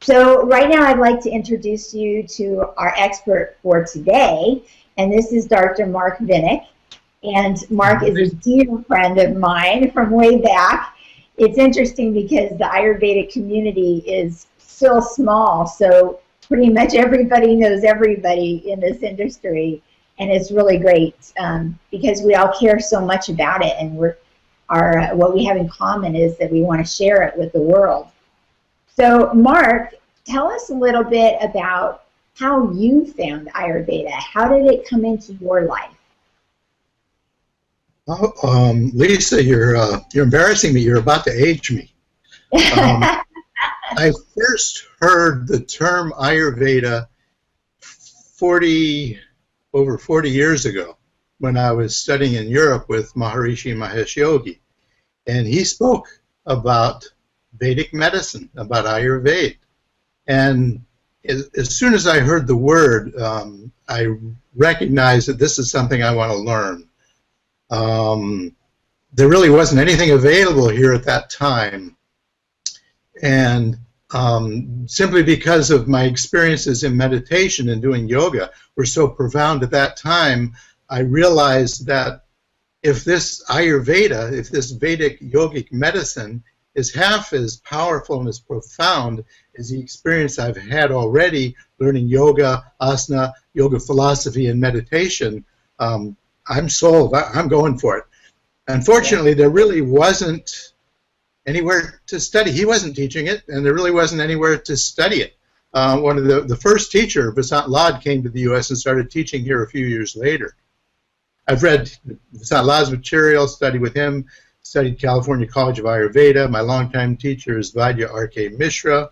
So right now I'd like to introduce you to our expert for today, and this is Dr. Mark Vinick. And Mark is a dear friend of mine from way back. It's interesting because the Ayurvedic community is still small, so pretty much everybody knows everybody in this industry, and it's really great because we all care so much about it, and what we have in common is that we want to share it with the world. So, Mark, tell us a little bit about how you found Ayurveda. How did it come into your life? Oh, Lisa, you're embarrassing me. You're about to age me. I first heard the term Ayurveda over 40 years ago when I was studying in Europe with Maharishi Mahesh Yogi, and he spoke about Vedic medicine, about Ayurveda. And as soon as I heard the word, I recognized that this is something I want to learn. There really wasn't anything available here at that time. And simply because of my experiences in meditation and doing yoga were so profound at that time, I realized that if this Ayurveda, if this Vedic yogic medicine is half as powerful and as profound as the experience I've had already learning yoga, asana, yoga philosophy, and meditation, I'm sold. I'm going for it. Unfortunately, there really wasn't anywhere to study. He wasn't teaching it, and there really wasn't anywhere to study it. One of the first teacher, Vasant Lad, came to the U.S. and started teaching here a few years later. I've read Vasant Lad's material, studied with him, studied California College of Ayurveda. My longtime teacher is Vaidya R.K.Mishra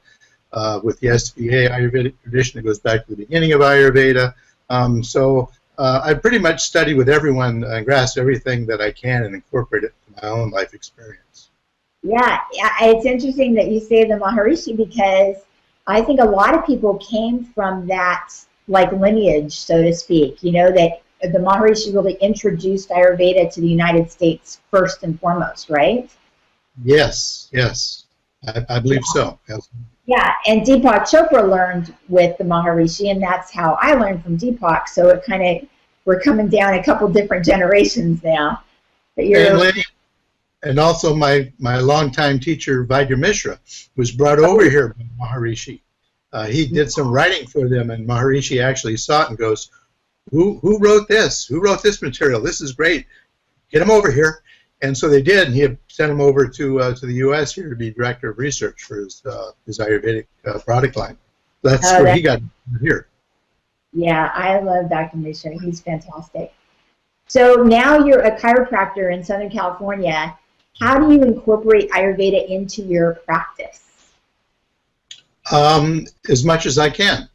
with the SVA Ayurvedic tradition that goes back to the beginning of Ayurveda. I pretty much study with everyone and grasp everything that I can and incorporate it into my own life experience. Yeah, it's interesting that you say the Maharishi because I think a lot of people came from that lineage, so to speak, that the Maharishi really introduced Ayurveda to the United States first and foremost, right? Yes, I believe so. Yeah, and Deepak Chopra learned with the Maharishi, and that's how I learned from Deepak. So it we're coming down a couple different generations now. But and also my longtime teacher, Vaidya Mishra, was brought over here by Maharishi. He did some writing for them, and Maharishi actually saw it and goes, Who wrote this? Who wrote this material? This is great. Get him over here. And so they did, and he had sent him over to the U.S. here to be director of research for his Ayurvedic product line. That's where he got here. Yeah, I love Dr. Mishra. He's fantastic. So now you're a chiropractor in Southern California. How do you incorporate Ayurveda into your practice? As much as I can.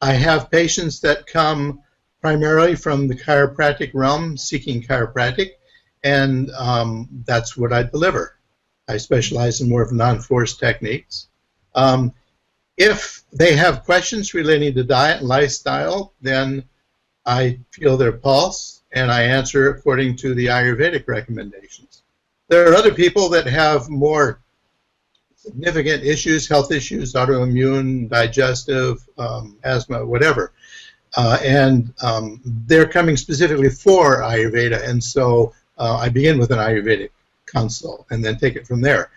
I have patients that come primarily from the chiropractic realm seeking chiropractic, and that's what I deliver. I specialize in more of non-force techniques. If they have questions relating to diet and lifestyle, then I feel their pulse and I answer according to the Ayurvedic recommendations. There are other people that have more significant issues, health issues, autoimmune, digestive, asthma, whatever. They're coming specifically for Ayurveda, and so I begin with an Ayurvedic consult and then take it from there.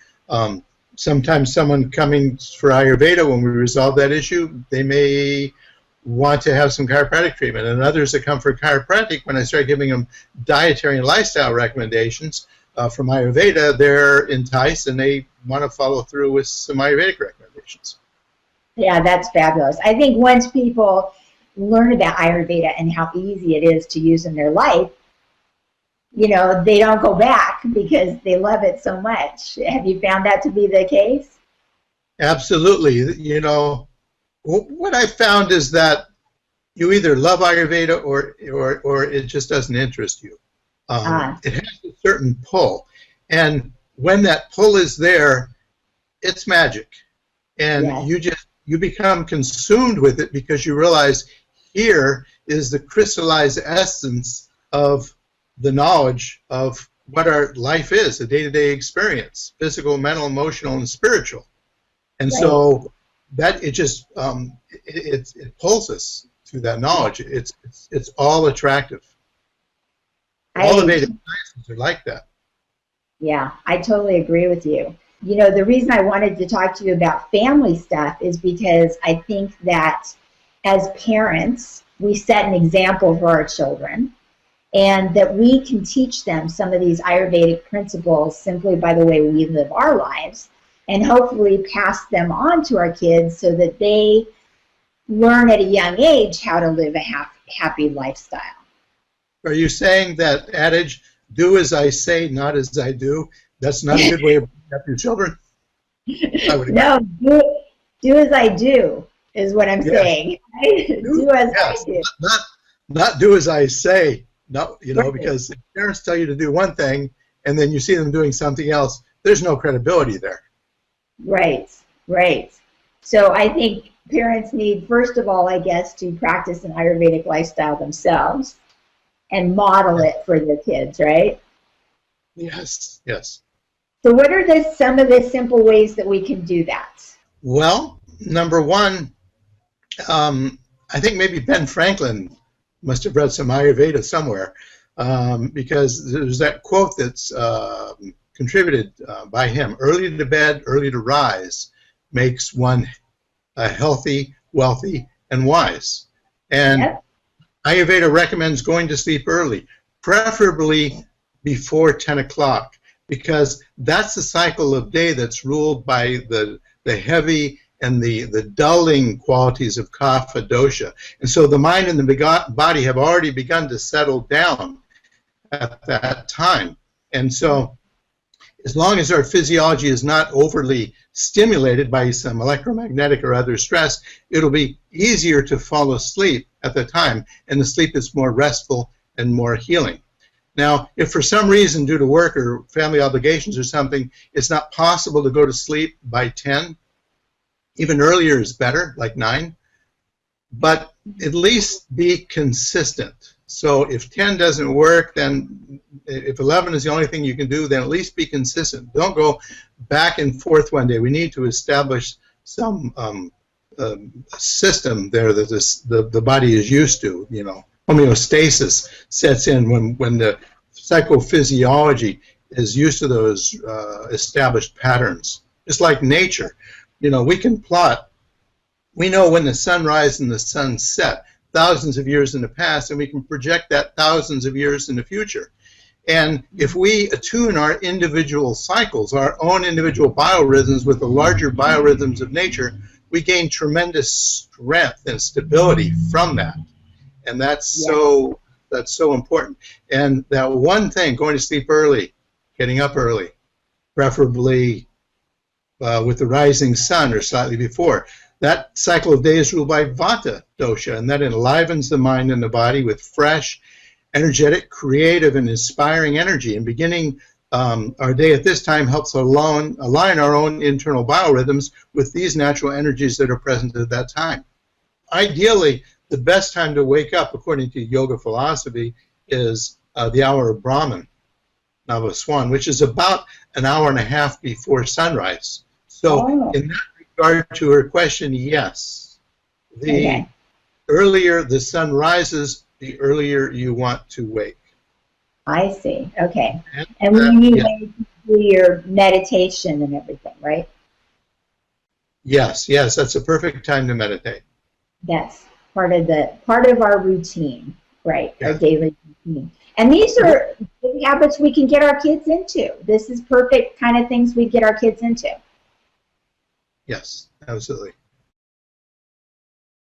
Sometimes someone coming for Ayurveda, when we resolve that issue, they may want to have some chiropractic treatment, and others that come for chiropractic, when I start giving them dietary and lifestyle recommendations from Ayurveda, they're enticed and they want to follow through with some Ayurvedic recommendations. Yeah, that's fabulous. I think once people learn about Ayurveda and how easy it is to use in their life, they don't go back because they love it so much. Have you found that to be the case? Absolutely. What I found is that you either love Ayurveda or it just doesn't interest you. It has a certain pull, and when that pull is there, it's magic, and you become consumed with it because you realize here is the crystallized essence of the knowledge of what our life is, a day-to-day experience, physical, mental, emotional, and spiritual. And so that it just it pulls us to that knowledge. It's all attractive. All the native sciences are like that. Yeah, I totally agree with you. You know, the reason I wanted to talk to you about family stuff is because I think that as parents, we set an example for our children, and that we can teach them some of these Ayurvedic principles simply by the way we live our lives, and hopefully pass them on to our kids so that they learn at a young age how to live a happy lifestyle. Are you saying that adage, do as I say, not as I do, that's not a good way of bringing up your children? No, do as I do is what I'm saying. Right? Do as I do. Not do as I say. No, you know, Right. because if parents tell you to do one thing and then you see them doing something else, there's no credibility there. Right, right. So I think parents need, first of all, I guess, to practice an Ayurvedic lifestyle themselves and model it for their kids, right? Yes, yes. So what are some of the simple ways that we can do that? Well, number one, I think maybe Ben Franklin must have read some Ayurveda somewhere, because there's that quote that's contributed by him: early to bed, early to rise makes one healthy, wealthy, and wise. And Yep. Ayurveda recommends going to sleep early, preferably before 10 o'clock, because that's the cycle of day that's ruled by the heavy and the dulling qualities of kapha dosha. And so the mind and the body have already begun to settle down at that time. And so as long as our physiology is not overly stimulated by some electromagnetic or other stress, it'll be easier to fall asleep at the time, and the sleep is more restful and more healing. Now, if for some reason, due to work or family obligations or something, it's not possible to go to sleep by 10, even earlier is better, like 9, but at least be consistent. So if 10 doesn't work, then if 11 is the only thing you can do, then at least be consistent. Don't go back and forth one day. We need to establish some system there that the body is used to. You know, homeostasis sets in when the psychophysiology is used to those established patterns. It's like nature. You know, we can plot. We know when the sun rises and the sun set thousands of years in the past, and we can project that thousands of years in the future. And if we attune our individual cycles, our own individual biorhythms with the larger biorhythms of nature, we gain tremendous strength and stability from that. And that's so important. And that one thing, going to sleep early, getting up early, preferably with the rising sun or slightly before. That cycle of day is ruled by Vata dosha, and that enlivens the mind and the body with fresh, energetic, creative, and inspiring energy. And beginning our day at this time helps align our own internal biorhythms with these natural energies that are present at that time. Ideally, the best time to wake up, according to yoga philosophy, is the hour of Brahman, Navaswan, which is about an hour and a half before sunrise. So in that regard to her question, yes. The earlier the sun rises, the earlier you want to wake. I see. Okay. And when you do your meditation and everything, right? Yes, that's a perfect time to meditate. That's part of our routine, right? Our daily routine. And these are good habits we can get our kids into. This is perfect kind of things we get our kids into. Yes, absolutely.